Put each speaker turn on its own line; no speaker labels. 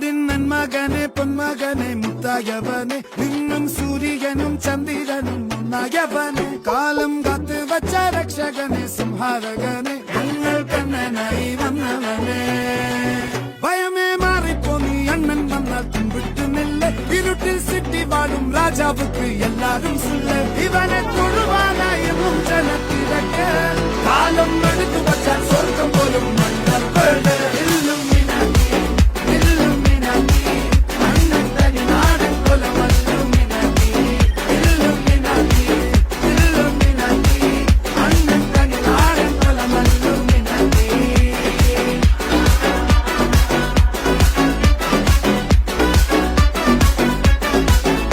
നാടിൻ നന്മകനെ പൊന്മകനെ മുത്തായവനെ നിന്നും സൂര്യനും ചന്ദ്രനും ഒന്നായവനെ കാലം കാത്ത് വച്ച രക്ഷകനെ സംഹാരകനെ ഞങ്ങൾ കണ്ണനായി വന്നവനെ ഭയമേ മാറിപ്പോ നീ അണ്ണൻ വന്നാൽ തുമ്പിട്ടുന്നില്ല ഇരുട്ടിൽ സിറ്റി വാഴും രാജാവുക്ക് എല്ലാരും സുല്ല ഇവനെ തൊഴുവാനായും ജനത്തിരക്ക് കാലം